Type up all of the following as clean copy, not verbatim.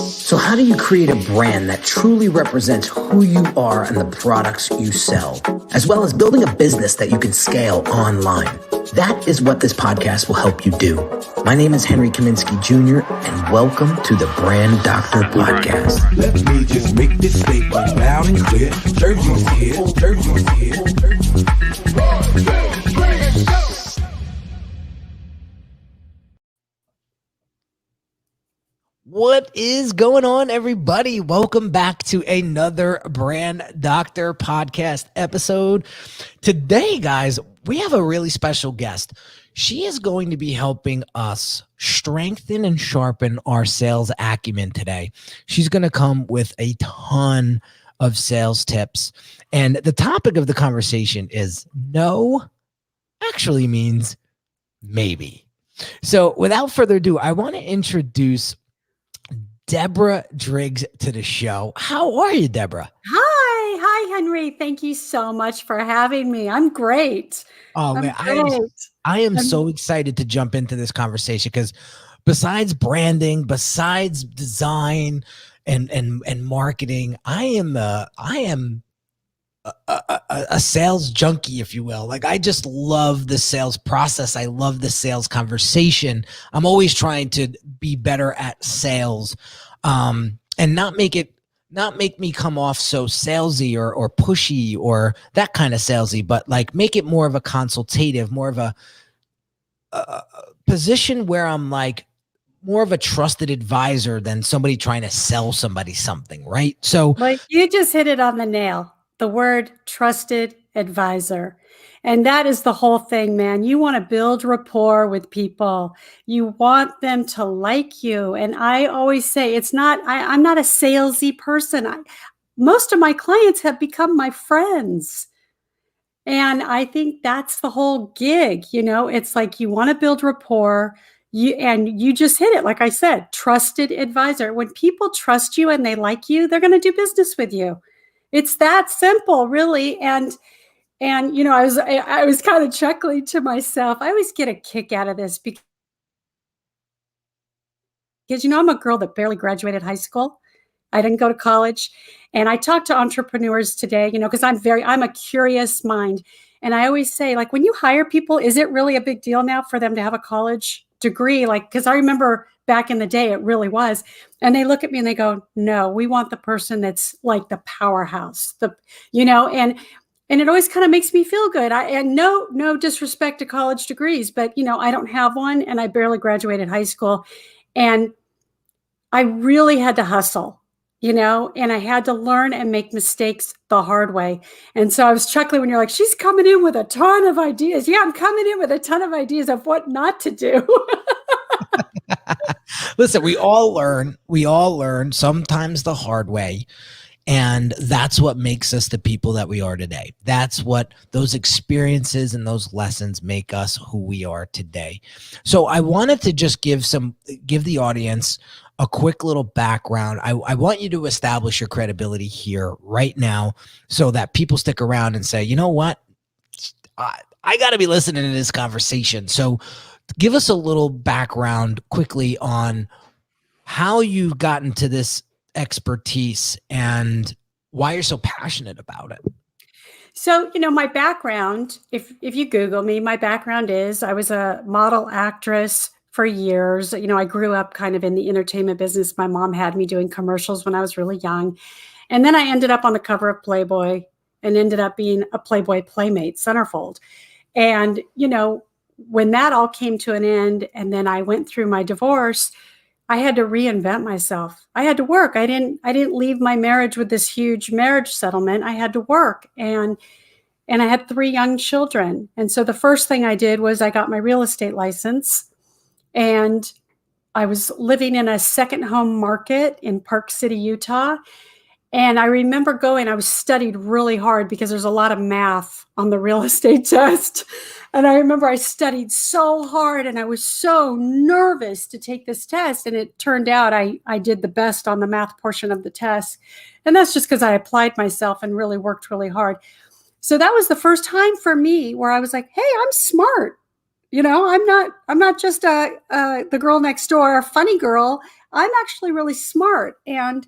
So how do you create a brand that truly represents who you are and the products you sell, as well as building a business that you can scale online? That is what this podcast will help you do. My name is Henry Kaminski Jr., and welcome to the Brand Doctor Podcast. Let me just make this statement loud and clear. Jersey's here, Jersey's here. What is going on, everybody? Welcome back to another Brand Doctor Podcast episode. Today, guys, we have a really special guest. She is going to be helping us strengthen and sharpen our sales acumen today. She's going to come with a ton of sales tips. And the topic of the conversation is no actually means maybe. So without further ado, I want to introduce Deborah Driggs to the show. How are you, Deborah? Hi, Henry. Thank you so much for having me. I'm great. Oh, man, I am so excited to jump into this conversation because besides branding, besides design and marketing, I am a sales junkie, if you will. Like, I just love the sales process. I love the sales conversation. I'm always trying to be better at sales, and not make me come off so salesy or pushy or that kind of salesy, but like make it more of a consultative, more of a position where I'm like more of a trusted advisor than somebody trying to sell somebody something, right? So like, you just hit it on the nail. The word trusted advisor. And that is the whole thing, man. You want to build rapport with people. You want them to like you. And I always say I'm not a salesy person. Most of my clients have become my friends. And I think that's the whole gig. You know, it's like you want to build rapport. You just hit it. Like I said, trusted advisor. When people trust you and they like you, they're going to do business with you. It's that simple, really. And you know, I was kind of chuckling to myself. I always get a kick out of this because you know, I'm a girl that barely graduated high school. I didn't go to college. And I talk to entrepreneurs today, you know, because I'm a curious mind. And I always say, like, when you hire people, is it really a big deal now for them to have a college degree? Like, because I remember back in the day, it really was. And they look at me and they go, no, we want the person that's like the powerhouse, you know, and it always kind of makes me feel good. And no disrespect to college degrees, but, you know, I don't have one and I barely graduated high school. And I really had to hustle, you know, and I had to learn and make mistakes the hard way. And so I was chuckling when you're like, she's coming in with a ton of ideas. Yeah, I'm coming in with a ton of ideas of what not to do. Listen, we all learn sometimes the hard way. And that's what makes us the people that we are today. That's what those experiences and those lessons make us who we are today. So I wanted to just give the audience a quick little background. I want you to establish your credibility here right now so that people stick around and say, you know what? I got to be listening to this conversation. So give us a little background quickly on how you got into this expertise and why you're so passionate about it. So, you know, my background, if you Google me, my background is I was a model actress for years. You know, I grew up kind of in the entertainment business. My mom had me doing commercials when I was really young. And then I ended up on the cover of Playboy and ended up being a Playboy Playmate centerfold. And, you know, when that all came to an end and then I went through my divorce, I had to reinvent myself. I had to work. I didn't leave my marriage with this huge marriage settlement. I had to work, and I had 3 young children. And so the first thing I did was I got my real estate license, and I was living in a second home market in Park City, Utah. And I remember I was studied really hard because there's a lot of math on the real estate test. And I remember I studied so hard and I was so nervous to take this test. And it turned out I did the best on the math portion of the test. And that's just because I applied myself and really worked really hard. So that was the first time for me where I was like, hey, I'm smart. I'm not just the girl next door, a funny girl. I'm actually really smart. And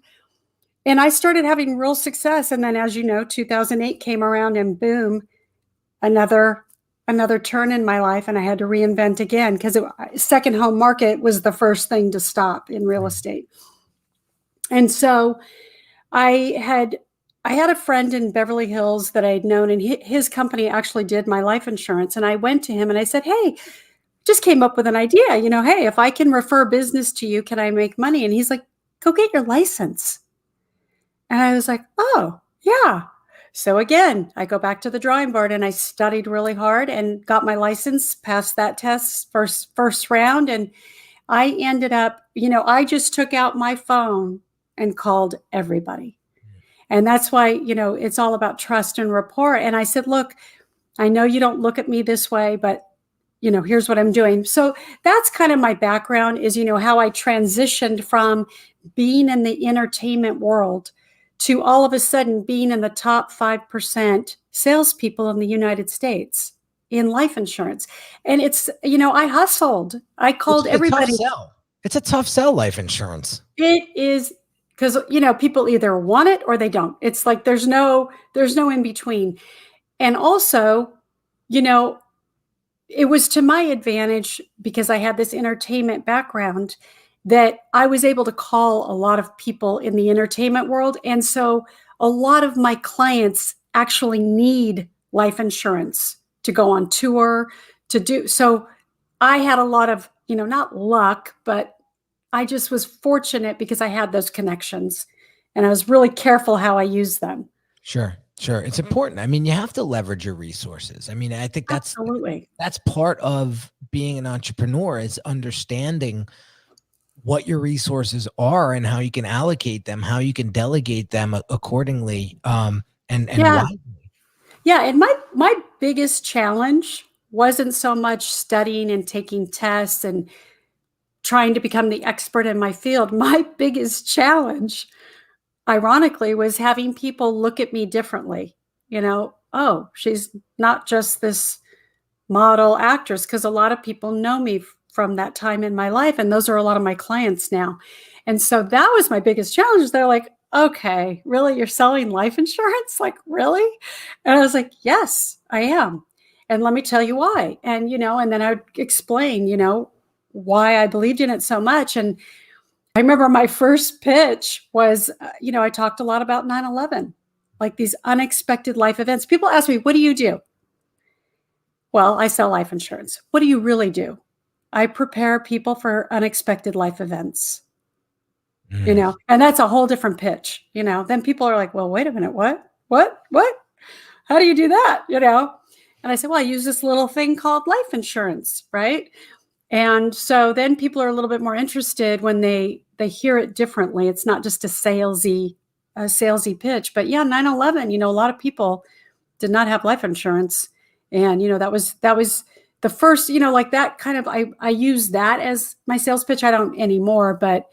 I started having real success. And then, as you know, 2008 came around and boom, another turn in my life. And I had to reinvent again because second home market was the first thing to stop in real estate. And so I had a friend in Beverly Hills that I had known, and his company actually did my life insurance. And I went to him and I said, hey, just came up with an idea, hey, if I can refer business to you, can I make money? And he's like, go get your license. And I was like, oh, yeah. So again, I go back to the drawing board and I studied really hard and got my license, passed that test first round. And I ended up, I just took out my phone and called everybody. And that's why, it's all about trust and rapport. And I said, look, I know you don't look at me this way, but here's what I'm doing. So that's kind of my background is, how I transitioned from being in the entertainment world to all of a sudden being in the top 5% salespeople in the United States in life insurance. And it's, I hustled. I called everybody. It's a tough sell, life insurance. It is because, people either want it or they don't. It's like there's no in between. And also, it was to my advantage because I had this entertainment background that I was able to call a lot of people in the entertainment world. And so a lot of my clients actually need life insurance to go on tour to do. So I had a lot of, not luck, but I just was fortunate because I had those connections and I was really careful how I used them. Sure. It's important. I mean, you have to leverage your resources. I mean, I think that's part of being an entrepreneur is understanding what your resources are and how you can allocate them, how you can delegate them accordingly. And wisely. Yeah. And my biggest challenge wasn't so much studying and taking tests and trying to become the expert in my field. My biggest challenge, ironically, was having people look at me differently. Oh, she's not just this model actress, because a lot of people know me from that time in my life. And those are a lot of my clients now. And so that was my biggest challenge. They're like, okay, really? You're selling life insurance? Like, really? And I was like, yes, I am. And let me tell you why. And, and then I would explain, why I believed in it so much. And I remember my first pitch was, I talked a lot about 9/11, like these unexpected life events. People ask me, what do you do? Well, I sell life insurance. What do you really do? I prepare people for unexpected life events, and that's a whole different pitch, then people are like, well, wait a minute, what, how do you do that? And I said, well, I use this little thing called life insurance. Right. And so then people are a little bit more interested when they hear it differently. It's not just a salesy pitch, but yeah, 9/11, a lot of people did not have life insurance. And, that was the first, like that kind of, I use that as my sales pitch. I don't anymore, but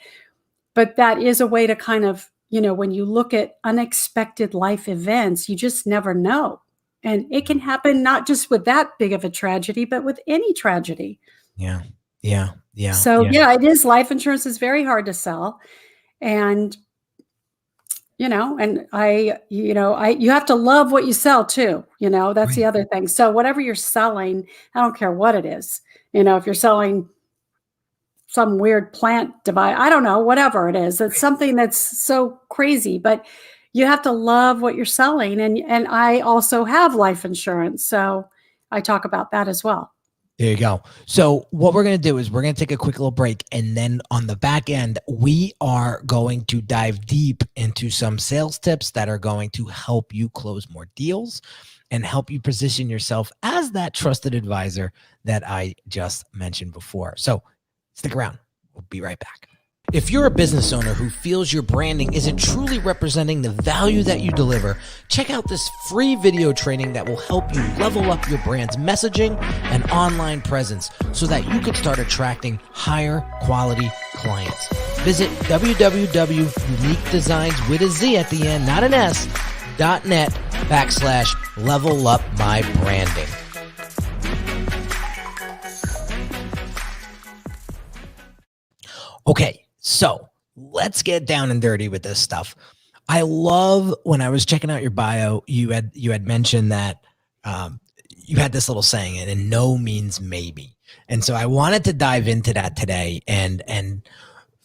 that is a way to kind of, when you look at unexpected life events, you just never know. And it can happen not just with that big of a tragedy, but with any tragedy. Yeah. So it is. Life insurance is very hard to sell. And, and you have to love what you sell too. That's right. The other thing. So whatever you're selling, I don't care what it is. If you're selling some weird plant device, I don't know, whatever it is, it's something that's so crazy, but you have to love what you're selling. And I also have life insurance. So I talk about that as well. There you go. So what we're going to do is we're going to take a quick little break. And then on the back end, we are going to dive deep into some sales tips that are going to help you close more deals and help you position yourself as that trusted advisor that I just mentioned before. So stick around. We'll be right back. If you're a business owner who feels your branding isn't truly representing the value that you deliver, check out this free video training that will help you level up your brand's messaging and online presence so that you can start attracting higher quality clients. Visit www.uniquedesignz with a Z at the end, not an S, .net/level up my branding. Okay, so let's get down and dirty with this stuff. I love when I was checking out your bio, you had mentioned that you had this little saying, and no means maybe. And so I wanted to dive into that today and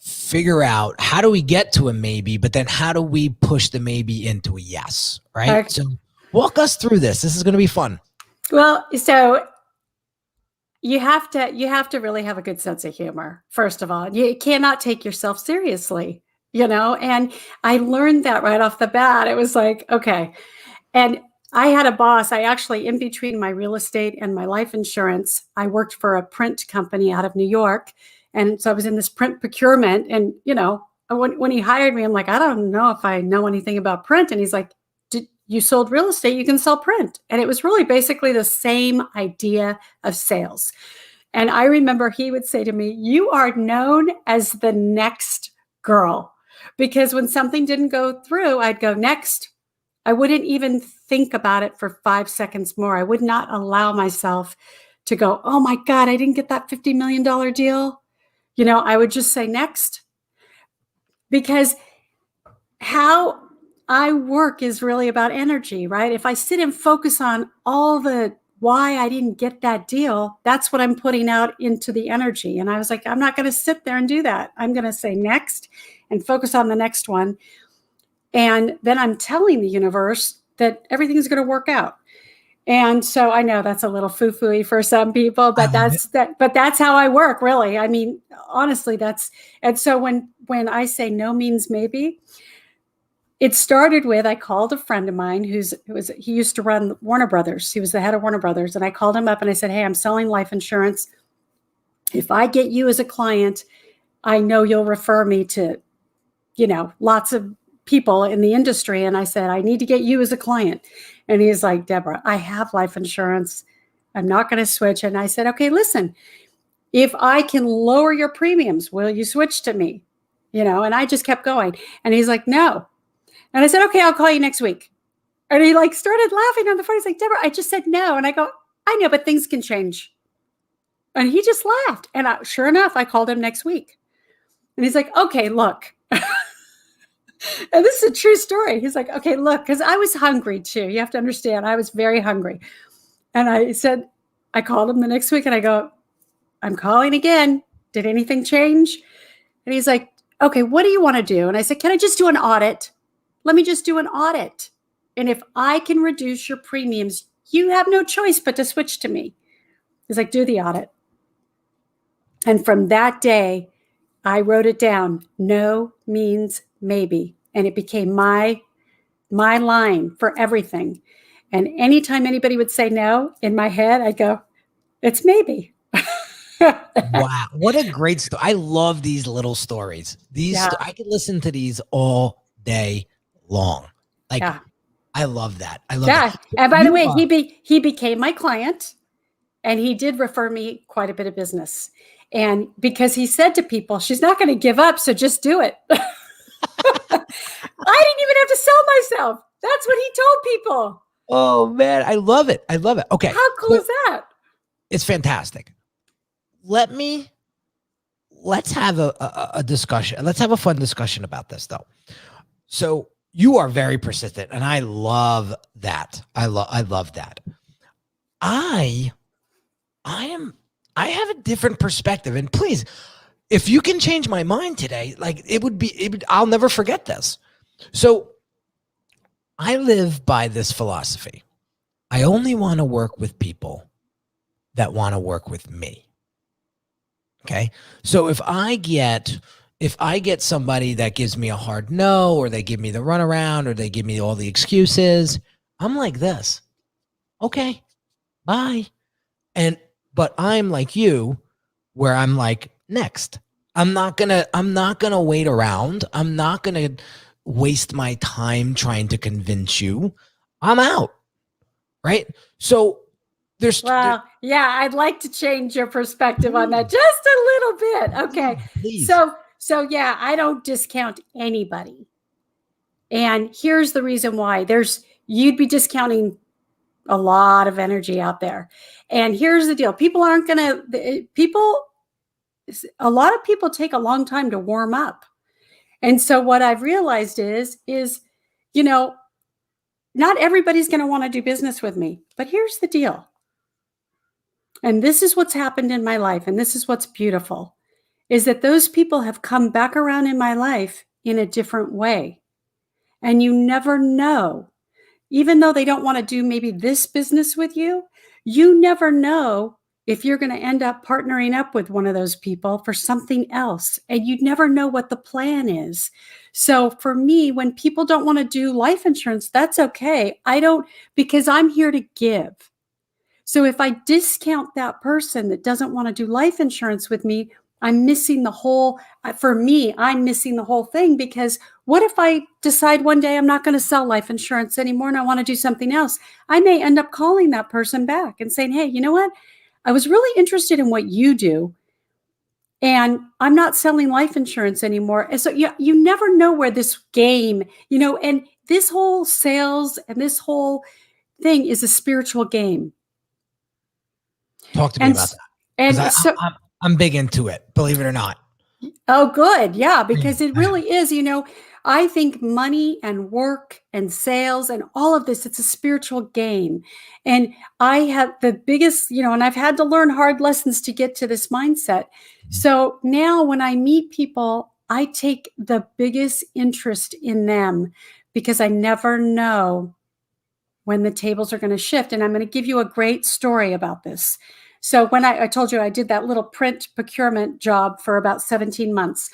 figure out how do we get to a maybe, but then how do we push the maybe into a yes, right? Okay. So walk us through this. This is going to be fun. Well, so you have to really have a good sense of humor. First of all, you cannot take yourself seriously, and I learned that right off the bat. It was like, okay. And I had a boss. I actually, in between my real estate and my life insurance, I worked for a print company out of New York. And so I was in this print procurement. And, when he hired me, I'm like, I don't know if I know anything about print. And he's like, you sold real estate, you can sell print. And it was really basically the same idea of sales. And I remember he would say to me, you are known as the next girl. Because when something didn't go through, I'd go next. I wouldn't even think about it for 5 seconds more. I would not allow myself to go, oh my God, I didn't get that $50 million deal. I would just say next. Because how I work is really about energy, right? If I sit and focus on all the why I didn't get that deal, that's what I'm putting out into the energy. And I was like, I'm not going to sit there and do that. I'm going to say next and focus on the next one. And then I'm telling the universe that everything's going to work out. And so I know that's a little foo-foo-y for some people, but that's how I work, really. I mean, honestly, and so when I say no means maybe, it started with, I called a friend of mine he used to run Warner Brothers. He was the head of Warner Brothers. And I called him up and I said, hey, I'm selling life insurance. If I get you as a client, I know you'll refer me to, lots of people in the industry. And I said, I need to get you as a client. And he's like, Deborah, I have life insurance. I'm not going to switch. And I said, okay, listen, if I can lower your premiums, will you switch to me? And I just kept going. And he's like, no. And I said, okay, I'll call you next week. And he started laughing on the phone. He's like, Deborah, I just said no. And I go, I know, but things can change. And he just laughed. And sure enough, I called him next week. And he's like, okay, look. And this is a true story. He's like, okay, look, because I was hungry too. You have to understand, I was very hungry. And I called him the next week and I go, I'm calling again. Did anything change? And he's like, okay, what do you want to do? And I said, can I just do an audit? Let me just do an audit. And if I can reduce your premiums, you have no choice but to switch to me. He's like, do the audit. And from that day, I wrote it down. No means maybe. And it became my line for everything. And anytime anybody would say no, in my head, I'd go, it's maybe. Wow. What a great story. I love these little stories. I could listen to these all day long. I love that. I love that. And by the way, he became my client and he did refer me quite a bit of business. And because he said to people, she's not going to give up, so just do it. I didn't even have to sell myself. That's what he told people. Oh man, I love it. I love it. Okay. How cool is that? It's fantastic. Let's have a discussion. Let's have a fun discussion about this though. So you are very persistent and I love that. I love that. I have a different perspective, and please, if you can change my mind today, I'll never forget this. So I live by this philosophy. I only want to work with people that want to work with me. Okay. So if I get somebody that gives me a hard no, or they give me the runaround, or they give me all the excuses, I'm like this. Okay, bye. But I'm like you, where I'm like, next. I'm not gonna wait around. I'm not gonna waste my time trying to convince you. I'm out. Right? So I'd like to change your perspective on that just a little bit. Okay. Please. So yeah, I don't discount anybody. And here's the reason why. You'd be discounting a lot of energy out there. And here's the deal. People a lot of people take a long time to warm up. And so what I've realized is, you know, not everybody's going to want to do business with me, but here's the deal. And this is what's happened in my life. And this is what's beautiful, is that those people have come back around in my life in a different way. And you never know, even though they don't want to do maybe this business with you, you never know if you're going to end up partnering up with one of those people for something else. And you never know what the plan is. So for me, when people don't want to do life insurance, that's okay. Because I'm here to give. So if I discount that person that doesn't want to do life insurance with me, I'm missing the whole, for me, I'm missing the whole thing, because what if I decide one day I'm not going to sell life insurance anymore and I want to do something else? I may end up calling that person back and saying, hey, you know what? I was really interested in what you do, and I'm not selling life insurance anymore. And so you never know where this game, and this whole sales and this whole thing is a spiritual game. Talk to me about that. And I'm big into it, believe it or not. Oh, good. Yeah, because it really is, I think money and work and sales and all of this, it's a spiritual game. And I have the biggest, and I've had to learn hard lessons to get to this mindset. So now when I meet people, I take the biggest interest in them, because I never know when the tables are going to shift. And I'm going to give you a great story about this. So when I told you I did that little print procurement job for about 17 months,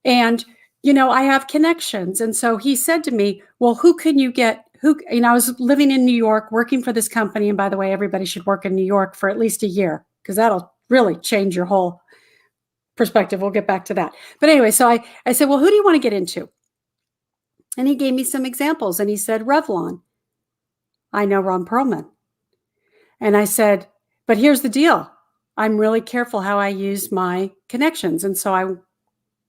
and, I have connections. And so he said to me, well, who can you get? I was living in New York working for this company. And by the way, everybody should work in New York for at least a year, because that'll really change your whole perspective. We'll get back to that. But anyway, so I said, well, who do you want to get into? And he gave me some examples, and he said, Revlon. I know Ron Perlman. And I said, but here's the deal. I'm really careful how I use my connections. And so I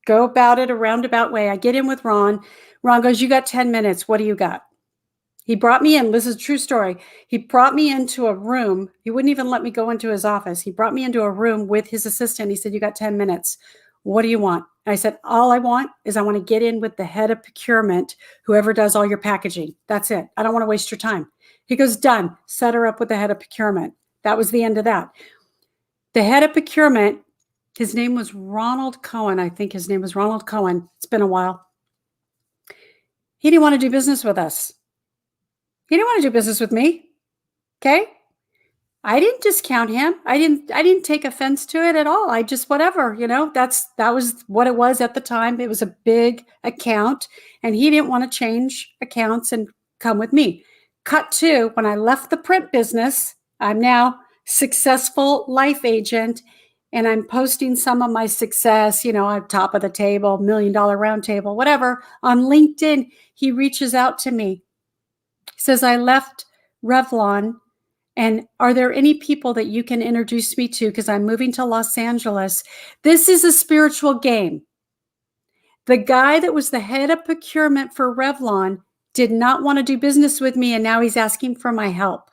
go about it a roundabout way. I get in with Ron. Ron goes, you got 10 minutes. What do you got? He brought me in. This is a true story. He brought me into a room. He wouldn't even let me go into his office. He brought me into a room with his assistant. He said, you got 10 minutes. What do you want? And I said, all I want is I want to get in with the head of procurement, whoever does all your packaging. That's it. I don't want to waste your time. He goes, done. Set her up with the head of procurement. That was the end of that. The head of procurement, his name was Ronald Cohen. I think his name was Ronald Cohen. It's been a while. He didn't want to do business with us. He didn't want to do business with me. Okay. I didn't discount him. I didn't take offense to it at all. I just, whatever, that was what it was at the time. It was a big account, and he didn't want to change accounts and come with me. Cut to when I left the print business. I'm now successful life agent, and I'm posting some of my success, on top of the table, $1 million round table, whatever, on LinkedIn. He reaches out to me. He says, I left Revlon, and are there any people that you can introduce me to? Because I'm moving to Los Angeles. This is a spiritual game. The guy that was the head of procurement for Revlon did not want to do business with me, and now he's asking for my help.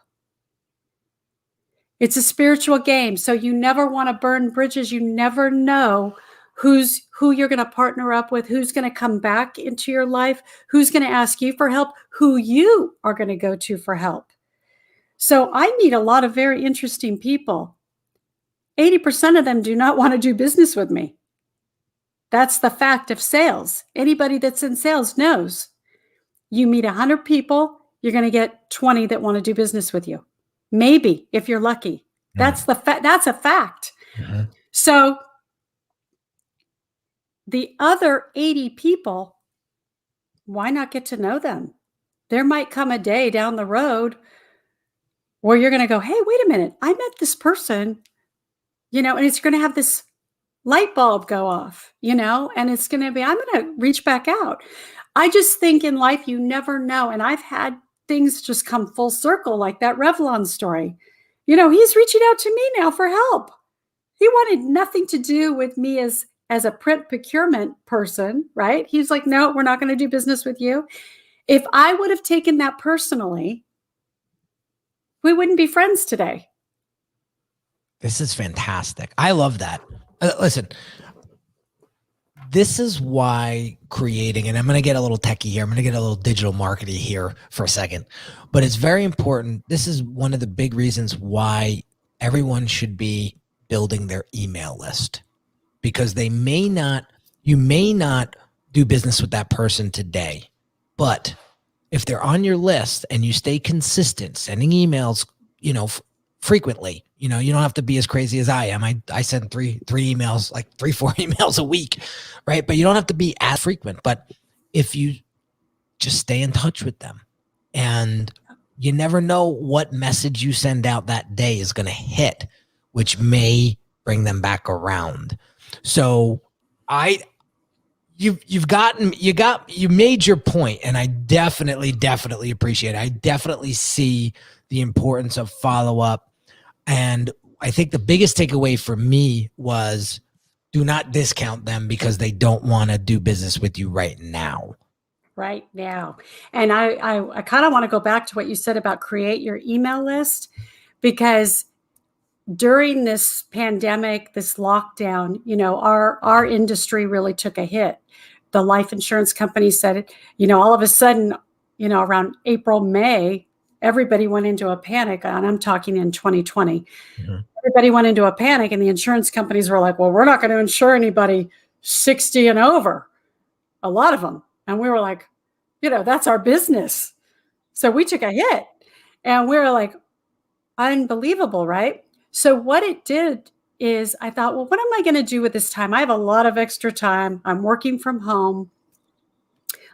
It's a spiritual game. So you never want to burn bridges. You never know who you're going to partner up with, who's going to come back into your life, who's going to ask you for help, who you are going to go to for help. So I meet a lot of very interesting people. 80% of them do not want to do business with me. That's the fact of sales. Anybody that's in sales knows. You meet 100 people, you're going to get 20 that want to do business with you. Maybe, if you're lucky. That's a fact. Mm-hmm. So the other 80 people, why not get to know them? There might come a day down the road where you're going to go, hey, wait a minute. I met this person, and it's going to have this light bulb go off, and it's going to be, I'm going to reach back out. I just think in life, you never know. And I've had things just come full circle, like that Revlon story. He's reaching out to me now for help. He wanted nothing to do with me as a print procurement person, right? He's like, no, we're not going to do business with you. If I would have taken that personally, we wouldn't be friends today. This is fantastic. I love that. Listen, this is why creating, and I'm going to get a little techie here. I'm going to get a little digital marketing here for a second, but it's very important. This is one of the big reasons why everyone should be building their email list, because you may not do business with that person today, but if they're on your list and you stay consistent, sending emails, frequently, you don't have to be as crazy as I am. I send three emails, like 4 emails a week, right? But you don't have to be as frequent. But if you just stay in touch with them, and you never know what message you send out that day is going to hit, which may bring them back around. So you made your point, and I definitely appreciate it. I definitely see the importance of follow-up. And I think the biggest takeaway for me was, do not discount them because they don't want to do business with you right now. Right now. And I kind of want to go back to what you said about create your email list, because during this pandemic, this lockdown, our industry really took a hit. The life insurance company said, all of a sudden, around April, May, everybody went into a panic, and I'm talking in 2020. Mm-hmm. Everybody went into a panic, and the insurance companies were like, well, we're not going to insure anybody 60 and over, a lot of them. And we were like, that's our business. So we took a hit, and we were like, unbelievable, right? So what it did is I thought, well, what am I going to do with this time? I have a lot of extra time. I'm working from home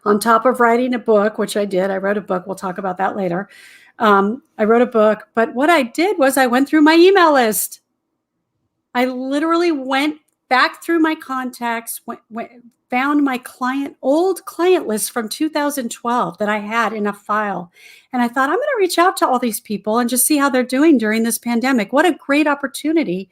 on top of writing a book, which I did. I wrote a book. We'll talk about that later. I wrote a book, but what I did was I went through my email list. I literally went back through my contacts, found my old client list from 2012 that I had in a file. And I thought, I'm going to reach out to all these people and just see how they're doing during this pandemic. What a great opportunity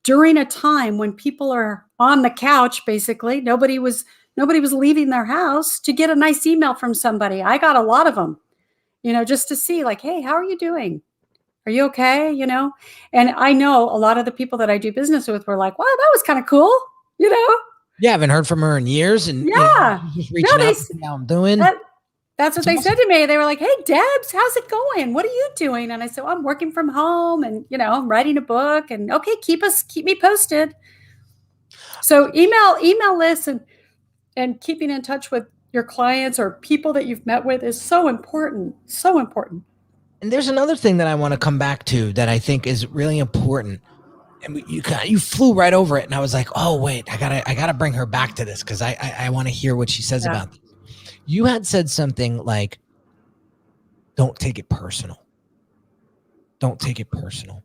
during a time when people are on the couch, basically. Nobody was leaving their house, to get a nice email from somebody. I got a lot of them, just to see, like, hey, how are you doing? Are you okay? And I know a lot of the people that I do business with were like, wow, that was kind of cool. Yeah, I haven't heard from her in years. And just reaching out to see how I'm doing. That's what they said to me. They were like, hey, Debs, how's it going? What are you doing? And I said, well, I'm working from home, and, I'm writing a book, and okay, keep me posted. So email lists and keeping in touch with your clients or people that you've met with is so important. So important. And there's another thing that I want to come back to that I think is really important. And you flew right over it, and I was like, oh wait, I gotta bring her back to this, because I want to hear what she says about this. You had said something like, don't take it personal. Don't take it personal.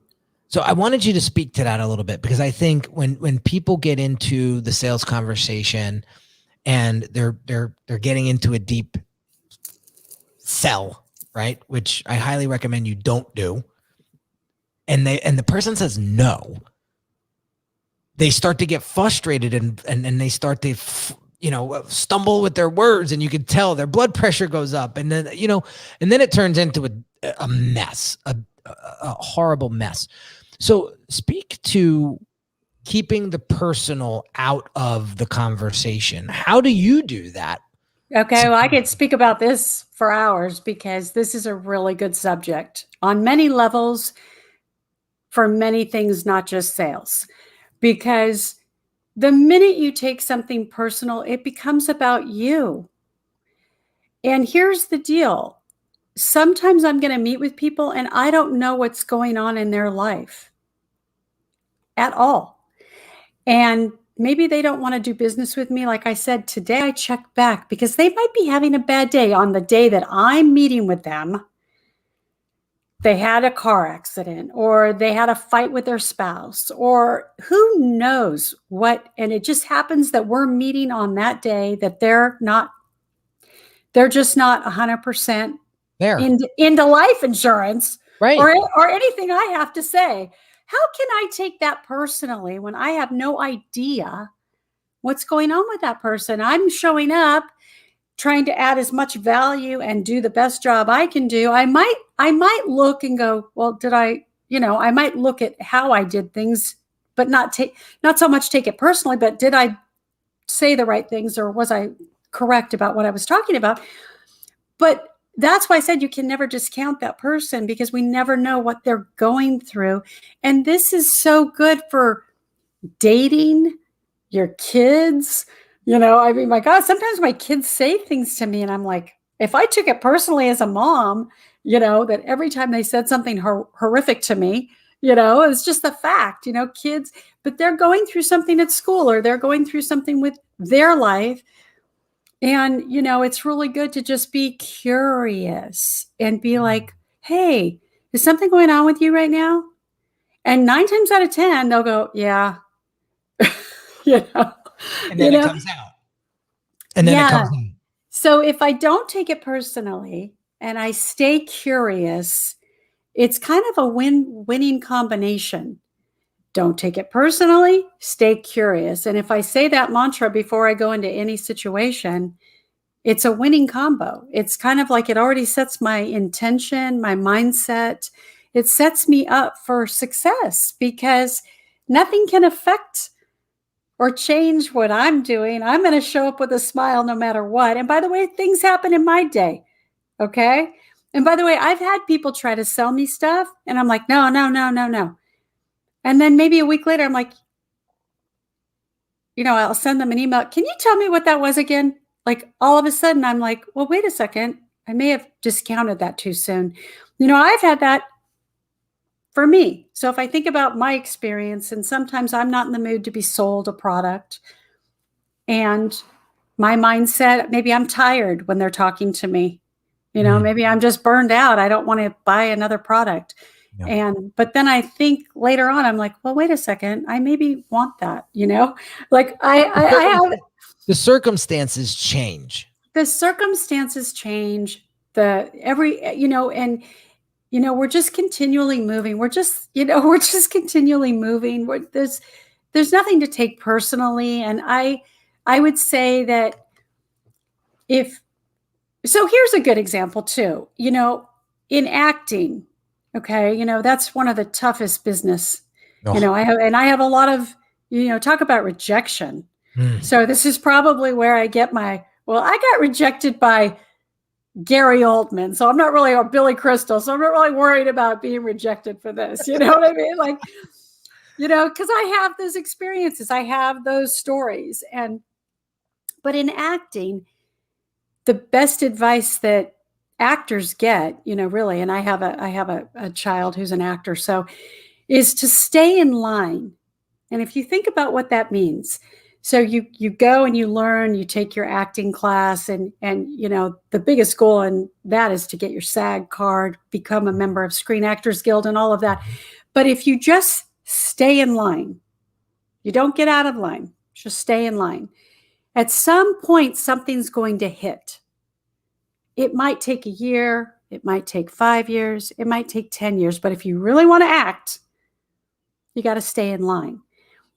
So I wanted you to speak to that a little bit, because I think when people get into the sales conversation and they're getting into a deep sell, right? Which I highly recommend you don't do. And the person says no. They start to get frustrated and they start to stumble with their words, and you can tell their blood pressure goes up, and then and then it turns into a mess, a horrible mess. So speak to keeping the personal out of the conversation. How do you do that? Okay, well, I could speak about this for hours, because this is a really good subject on many levels for many things, not just sales. Because the minute you take something personal, it becomes about you. And here's the deal. Sometimes I'm going to meet with people and I don't know what's going on in their life at all. And maybe they don't want to do business with me. Like I said, today I checked back because they might be having a bad day. On the day that I'm meeting with them, they had a car accident, or they had a fight with their spouse, or who knows what. And it just happens that we're meeting on that day that they're just not 100% into life insurance, right? Or anything I have to say. How can I take that personally when I have no idea what's going on with that person? I'm showing up trying to add as much value and do the best job I can do. I might look and go, well, I might look at how I did things but not so much take it personally, but did I say the right things, or was I correct about what I was talking about? But that's why I said you can never discount that person, because we never know what they're going through. And this is so good for dating your kids. I mean, my God, sometimes my kids say things to me and I'm like, if I took it personally as a mom, that every time they said something horrific to me, it's just the fact, kids, but they're going through something at school, or they're going through something with their life. And, it's really good to just be curious and be like, hey, is something going on with you right now? And 9 times out of 10, they'll go, yeah. And then it comes out. And then it comes out. So if I don't take it personally and I stay curious, it's kind of a winning combination. Don't take it personally, stay curious. And if I say that mantra before I go into any situation, it's a winning combo. It's kind of like it already sets my intention, my mindset. It sets me up for success, because nothing can affect or change what I'm doing. I'm going to show up with a smile no matter what. And by the way, things happen in my day. Okay. And by the way, I've had people try to sell me stuff and I'm like, no. And then maybe a week later, I'm like, I'll send them an email. Can you tell me what that was again? Like all of a sudden I'm like, well, wait a second. I may have discounted that too soon. I've had that for me. So if I think about my experience, and sometimes I'm not in the mood to be sold a product, and my mindset, maybe I'm tired when they're talking to me, maybe I'm just burned out. I don't want to buy another product. No. But then I think later on, I'm like, well, wait a second. I maybe want that, like I have. The circumstances change. The circumstances change. We're just continually moving. We're just continually moving. There's nothing to take personally. And I would say that so here's a good example too, in acting. Okay. That's one of the toughest business, I have a lot of, talk about rejection. So this is probably where I get I got rejected by Gary Oldman. So I'm not really, or Billy Crystal. So I'm not really worried about being rejected for this. You know what I mean? Like, because I have those experiences, I have those stories. But in acting, the best advice that actors get, really, and I have a child who's an actor, so is to stay in line. And if you think about what that means, so you go and you learn, you take your acting class, and the biggest goal in that is to get your SAG card, become a member of Screen Actors Guild and all of that. But if you just stay in line, you don't get out of line, just stay in line. At some point, something's going to hit. It might take a year, it might take 5 years, it might take 10 years. But if you really want to act, you got to stay in line.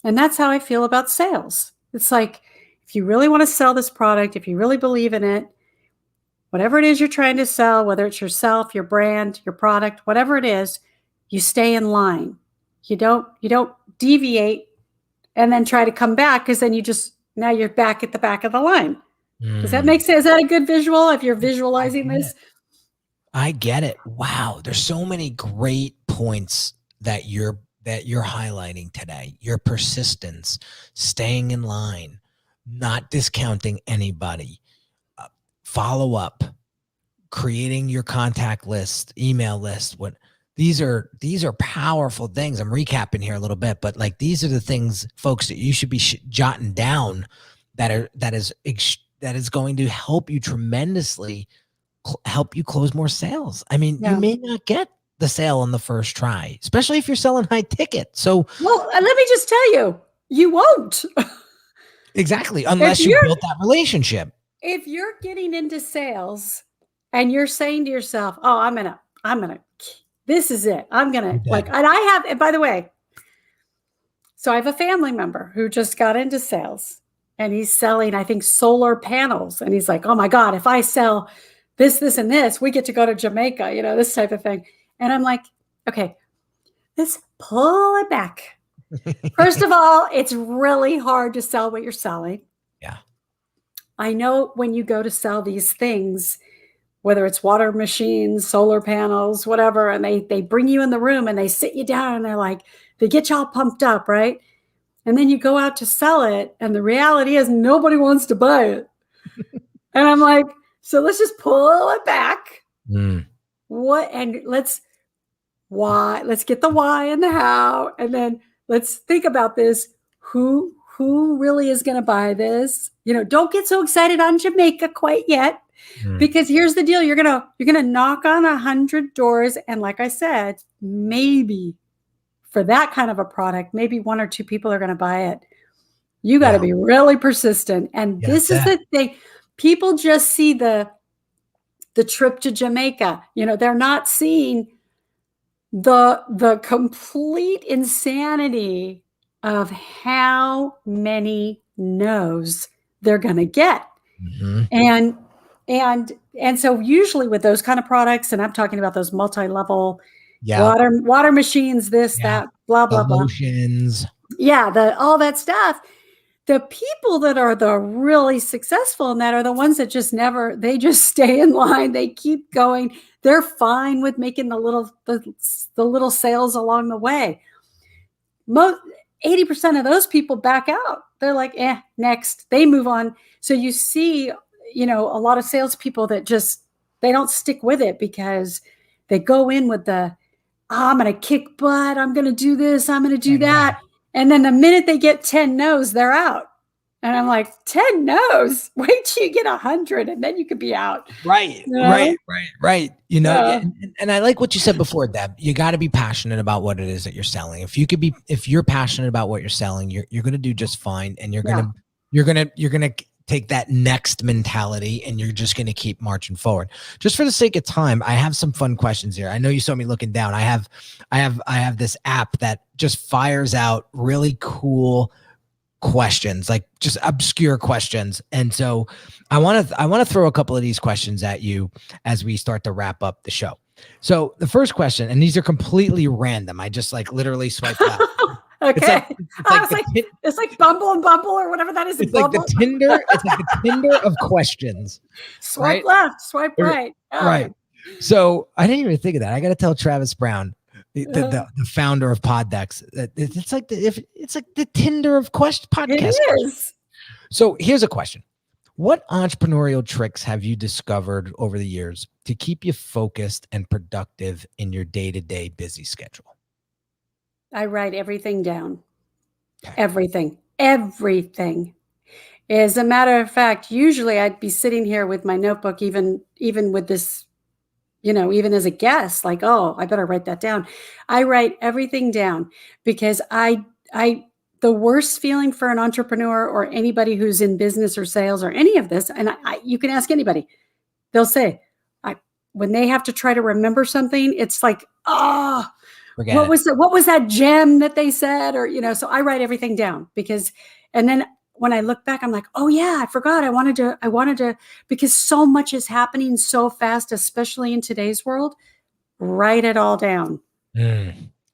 And that's how I feel about sales. It's like, if you really want to sell this product, if you really believe in it, whatever it is you're trying to sell, whether it's yourself, your brand, your product, whatever it is, you stay in line. You don't deviate and then try to come back, because then now you're back at the back of the line. Does that make sense? Is that a good visual if you're visualizing this? I get it. Wow. There's so many great points that you're highlighting today. Your persistence, staying in line, not discounting anybody, follow up, creating your contact list, email list. These are powerful things. I'm recapping here a little bit, but like, these are the things, folks, that you should be jotting down that is going to help you tremendously, help you close more sales. I mean, you may not get the sale on the first try, especially if you're selling high ticket. So, well, let me just tell you, you won't. Exactly. Unless you built that relationship. If you're getting into sales and you're saying to yourself, oh, I'm going to, this is it. I'm going to and by the way, so I have a family member who just got into sales, and he's selling, I think, solar panels. And he's like, oh my God, if I sell this, and this, we get to go to Jamaica, this type of thing. And I'm like, okay, let's pull it back. First of all, it's really hard to sell what you're selling. Yeah. I know when you go to sell these things, whether it's water machines, solar panels, whatever, and they bring you in the room and they sit you down and they're like, they get you all pumped up, right? And then you go out to sell it, and the reality is nobody wants to buy it. And I'm like, so let's just pull it back. What? And let's get the why and the how, and then let's think about this. Who really is going to buy this? Don't get so excited on Jamaica quite yet, because here's the deal: you're gonna knock on 100 doors, and like I said, maybe for that kind of a product, maybe 1 or 2 people are going to buy it. You got to be really persistent, and this is the thing. People just see the trip to Jamaica. They're not seeing the complete insanity of how many no's they're going to get. And so usually with those kind of products, and I'm talking about those multi-level water machines, that, blah, blah, blah. Emotions. Yeah, all that stuff. The people that are the really successful in that are the ones that they just stay in line. They keep going. They're fine with making the little sales along the way. 80% of those people back out. They're like, next. They move on. So you see, a lot of salespeople that they don't stick with it because they go in with I'm going to kick butt. I'm going to do this. I'm going to do that. And then the minute they get 10 no's, they're out. And I'm like, 10 no's? Wait till you get 100 and then you could be out. Right. And I like what you said before, Deb. You got to be passionate about what it is that you're selling. If you're passionate about what you're selling, you're going to do just fine. And you're going to take that next mentality, and you're just going to keep marching forward. Just for the sake of time, I have some fun questions here. I know you saw me looking down. I have this app that just fires out really cool questions, like just obscure questions. And so I want to throw a couple of these questions at you as we start to wrap up the show. So the first question, and these are completely random. I just literally swiped left. Okay. It's like Bumble and Bumble or whatever that is. It's like the Tinder. It's like the Tinder of questions. Swipe left, swipe right. Oh. Right. So I didn't even think of that. I got to tell Travis Brown, the founder of Poddex, that it's like the Tinder of podcast. It is. So here's a question: what entrepreneurial tricks have you discovered over the years to keep you focused and productive in your day-to-day busy schedule? I write everything down. Everything. As a matter of fact, usually I'd be sitting here with my notebook, even with this, even as a guest, like, oh, I better write that down. I write everything down because the worst feeling for an entrepreneur or anybody who's in business or sales or any of this, and you can ask anybody, they'll say, when they have to try to remember something, it's like, what was that gem that they said? Or, so I write everything down and then when I look back, I'm like, oh yeah, I forgot. I wanted to, because so much is happening so fast, especially in today's world, write it all down.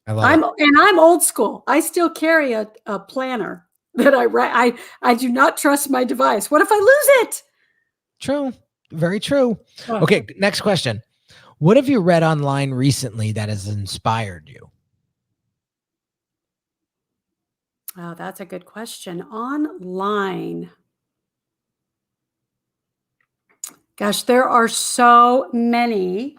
I'm old school. I still carry a planner that I write. I do not trust my device. What if I lose it? True. Very true. Okay. Next question. What have you read online recently that has inspired you? Oh, that's a good question. Online. Gosh, there are so many.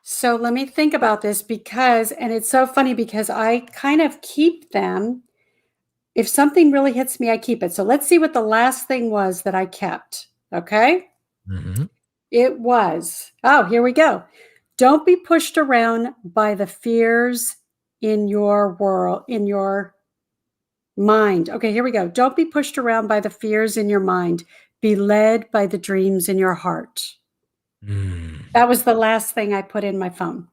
So let me think about this and it's so funny because I kind of keep them. If something really hits me, I keep it. So let's see what the last thing was that I kept. Okay. Mm-hmm. It was, here we go. Don't be pushed around by the fears in your world, in your mind. Okay, here we go. Don't be pushed around by the fears in your mind. Be led by the dreams in your heart. That was the last thing I put in my phone.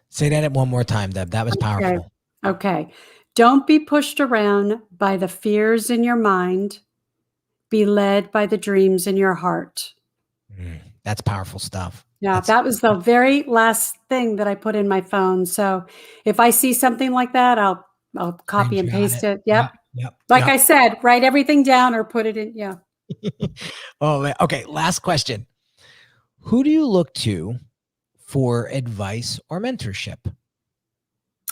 Say that one more time, Deb. That was powerful. Okay. Don't be pushed around by the fears in your mind. Be led by the dreams in your heart. That's powerful stuff. Yeah, that was the very last thing that I put in my phone. So if I see something like that, I'll copy and paste it. Yep. Like I said, write everything down or put it in. Yeah. Oh, man. Okay. Last question. Who do you look to for advice or mentorship?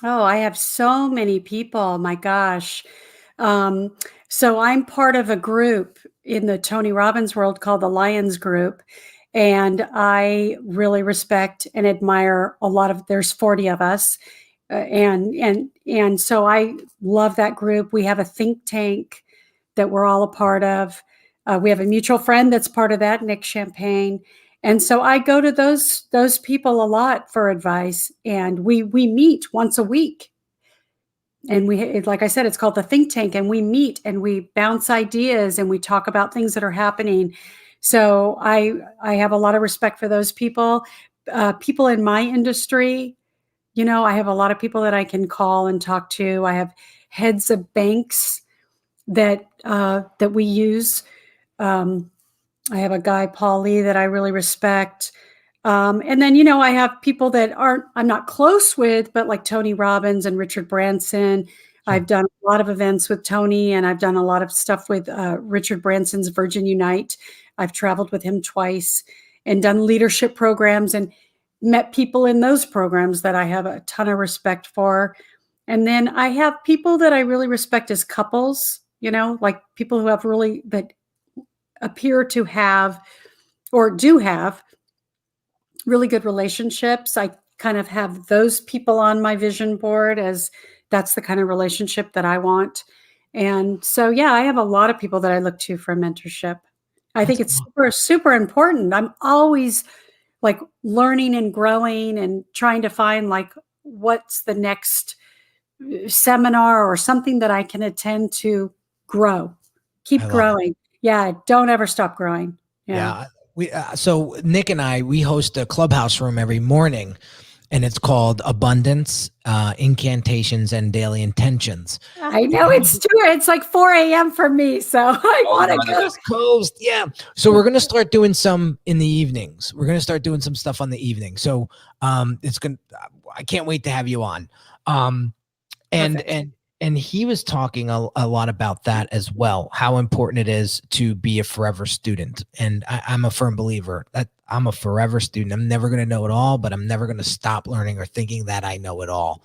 Oh, I have so many people. My gosh. So I'm part of a group in the Tony Robbins world called the Lions Group. And I really respect and admire a lot of, there's 40 of us. And so I love that group. We have a think tank that we're all a part of. We have a mutual friend that's part of that, Nick Champagne. And so I go to those people a lot for advice, and we meet once a week. And like I said, it's called the think tank, and we meet and we bounce ideas and we talk about things that are happening. So I have a lot of respect for those people. People in my industry, I have a lot of people that I can call and talk to. I have heads of banks that we use. I have a guy, Paul Lee, that I really respect. And then, I have people that I'm not close with, but like Tony Robbins and Richard Branson. Sure. I've done a lot of events with Tony, and I've done a lot of stuff with Richard Branson's Virgin Unite. I've traveled with him twice and done leadership programs and met people in those programs that I have a ton of respect for. And then I have people that I really respect as couples, like people who have that appear to have or do have really good relationships. I kind of have those people on my vision board, as that's the kind of relationship that I want. And so, yeah, I have a lot of people that I look to for mentorship. I think it's super, super important. I'm always like learning and growing and trying to find like what's the next seminar or something that I can attend to grow. Keep growing. Yeah, don't ever stop growing. Yeah. So Nick and I, we host a clubhouse room every morning, and it's called Abundance, Incantations, and Daily Intentions. I know it's true. It's like 4 a.m. for me, so I want to go. West Coast, yeah. So we're gonna start doing some in the evenings. We're gonna start doing some stuff on the evening. So it's gonna. I can't wait to have you on. And he was talking a lot about that as well, how important it is to be a forever student. And I'm a firm believer that I'm a forever student. I'm never going to know it all, but I'm never going to stop learning or thinking that I know it all.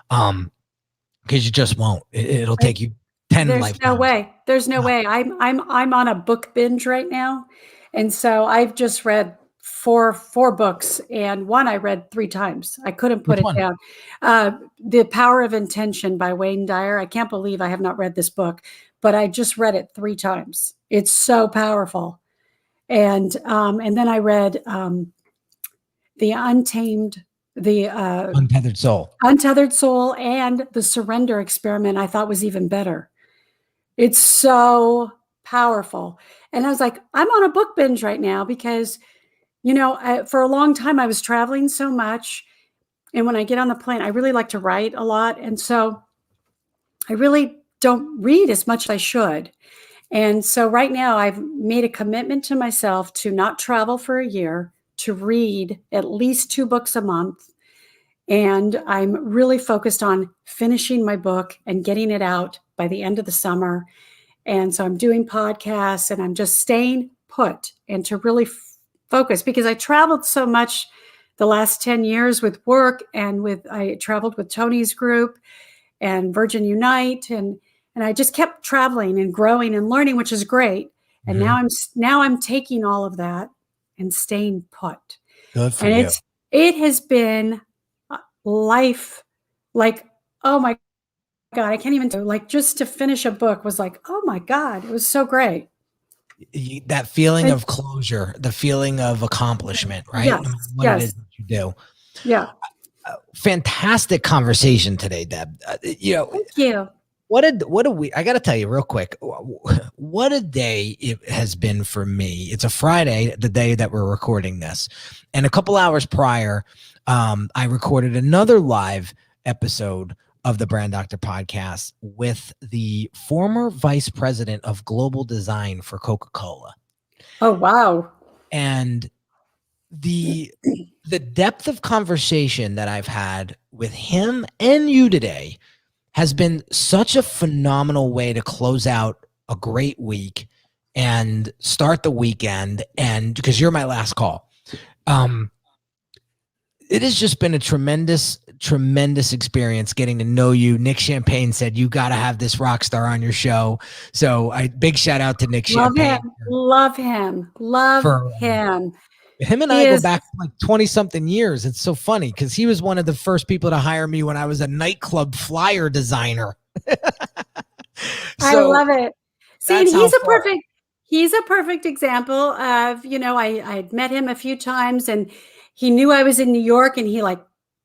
Because you just won't. It'll take you 10 lifetimes. No way. There's no way. I'm on a book binge right now. And so I've just read four books, and one I read 3 times. I couldn't put it down. The Power of Intention by Wayne Dyer. I can't believe I have not read this book, but I just read it 3 times. It's so powerful. And then I read the Untethered Soul, and the Surrender Experiment. I thought was even better. It's so powerful. And I was like, I'm on a book binge right now because for a long time, I was traveling so much. And when I get on the plane, I really like to write a lot. And so I really don't read as much as I should. And so right now, I've made a commitment to myself to not travel for a year, to read at least 2 books a month. And I'm really focused on finishing my book and getting it out by the end of the summer. And so I'm doing podcasts, and I'm just staying put and to really focus, because I traveled so much the last 10 years with work, and I traveled with Tony's group and Virgin Unite, and I just kept traveling and growing and learning, which is great. And now I'm taking all of that and staying put. Good for you. It has been life, like, oh my God, I can't even do, like, just to finish a book was like, oh my God, it was so great. That feeling of closure, the feeling of accomplishment, right? Yes, what it is that you do. Yeah. Fantastic conversation today, Deb. Thank you. I got to tell you real quick, what a day it has been for me. It's a Friday, the day that we're recording this. And a couple hours prior, I recorded another live episode of the Brand Doctor podcast with the former vice president of global design for Coca-Cola. Oh, wow. And the depth of conversation that I've had with him and you today has been such a phenomenal way to close out a great week and start the weekend. And because you're my last call, it has just been a tremendous experience getting to know you. Nick Champagne said, you got to have this rock star on your show. So big shout out to Nick Champagne. Love him. Him and I go back like 20 something years. It's so funny because he was one of the first people to hire me when I was a nightclub flyer designer. I love it. See, and he's a perfect example of, I'd met him a few times and he knew I was in New York and he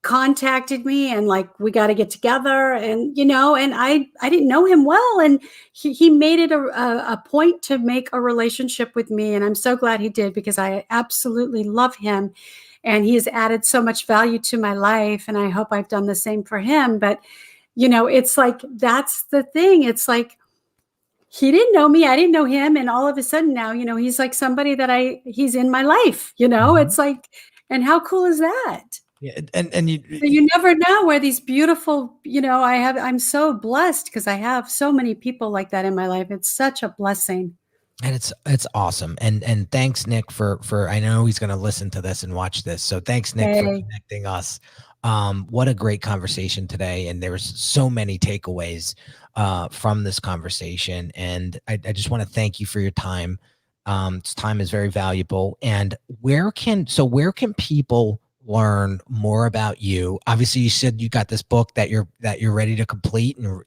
contacted me and we got to get together and, and I didn't know him well. And he made it a point to make a relationship with me. And I'm so glad he did because I absolutely love him and he has added so much value to my life. And I hope I've done the same for him. But, it's that's the thing. It's he didn't know me. I didn't know him. And all of a sudden now, he's somebody that he's in my life, it's and how cool is that? Yeah. And you never know where these beautiful, I'm so blessed because I have so many people like that in my life. It's such a blessing. And it's awesome. And thanks, Nick, for I know he's going to listen to this and watch this. So thanks, Nick, for connecting us. What a great conversation today. And there was so many takeaways from this conversation. And I just want to thank you for your time. Time is very valuable. And where can people learn more about you? Obviously, you said you got this book that you're ready to complete, and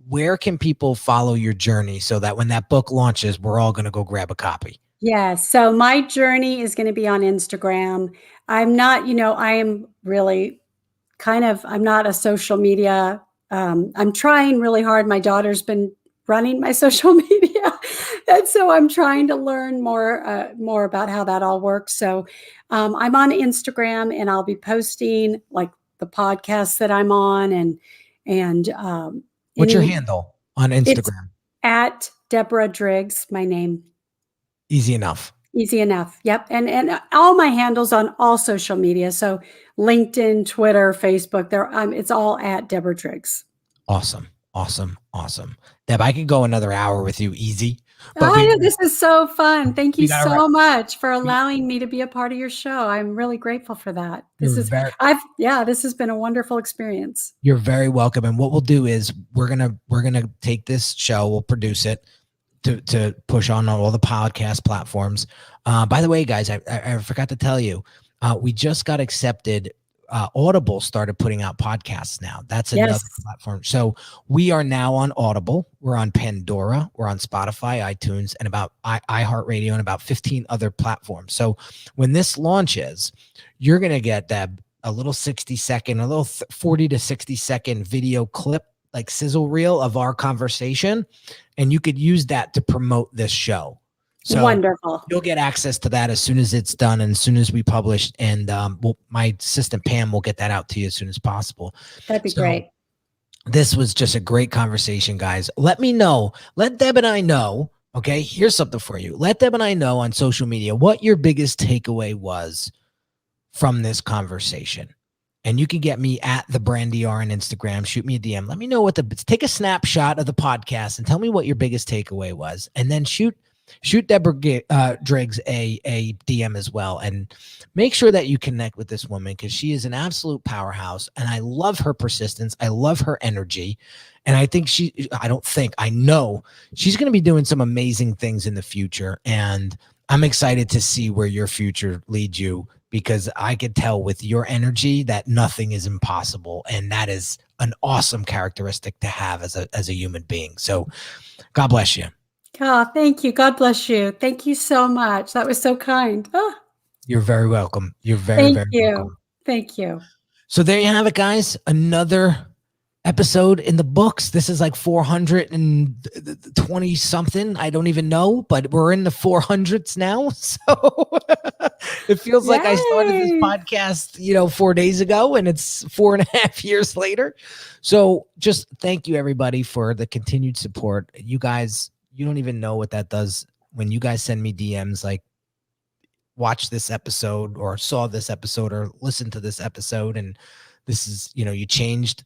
where can people follow your journey so that when that book launches, we're all going to go grab a copy? Yeah. So my journey is going to be on Instagram. I'm not, I am really I'm not a social media. I'm trying really hard. My daughter's been running my social media. And so I'm trying to learn more about how that all works. So I'm on Instagram and I'll be posting the podcasts that I'm on and what's your handle on Instagram? It's at Deborah Driggs, my name. Easy enough. Yep. And all my handles on all social media. So LinkedIn, Twitter, Facebook, it's all at Deborah Driggs. Awesome. Deb, I could go another hour with you easy. This is so fun. Thank you so much for allowing me to be a part of your show. I'm really grateful for that. This has been a wonderful experience. You're very welcome. And what we'll do is we're gonna take this show, we'll produce it to push on all the podcast platforms. By the way, guys, I forgot to tell you, we just got accepted. Audible started putting out podcasts now. That's another platform. So we are now on Audible. We're on Pandora. We're on Spotify, iTunes, and about iHeartRadio and about 15 other platforms. So when this launches, you're going to get a little 60-second, a little 40 to 60-second video clip, like sizzle reel of our conversation. And you could use that to promote this show. So wonderful. You'll get access to that as soon as it's done and as soon as we publish. And my assistant Pam will get that out to you as soon as possible. That'd be great. This was just a great conversation, guys. Let me know. Let Deb and I know. Okay, here's something for you. Let Deb and I know on social media what your biggest takeaway was from this conversation. And you can get me at the Brandy R on Instagram. Shoot me a DM. Let me know take a snapshot of the podcast and tell me what your biggest takeaway was. And then shoot Deborah Driggs a DM as well, and make sure that you connect with this woman because she is an absolute powerhouse, and I love her persistence. I love her energy, and I know she's going to be doing some amazing things in the future, and I'm excited to see where your future leads you because I could tell with your energy that nothing is impossible, and that is an awesome characteristic to have as a human being. So God bless you. Oh, thank you. God bless you. Thank you so much. That was so kind. Oh. You're very welcome. You're very welcome. Thank you. So there you have it, guys. Another episode in the books. This is like 420 something. I don't even know, but we're in the 400s now. So it feels like I started this podcast, 4 days ago, and it's 4.5 years later. So just thank you, everybody, for the continued support. You guys, you don't even know what that does when you guys send me DMs. Like, watched this episode or saw this episode or listened to this episode, and this is, you changed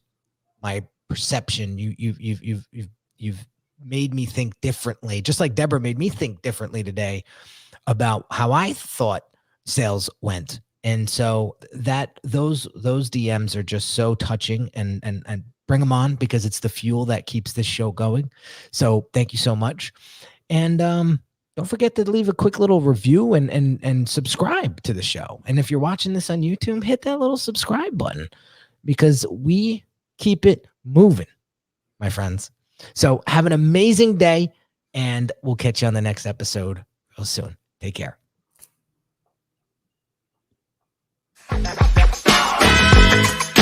my perception. You've made me think differently, just like Deborah made me think differently today about how I thought sales went. And so those DMs are just so touching, and bring them on, because it's the fuel that keeps this show going. So thank you so much. And don't forget to leave a quick little review and subscribe to the show. And if you're watching this on YouTube, hit that little subscribe button, because we keep it moving, my friends. So have an amazing day, and we'll catch you on the next episode real soon. Take care.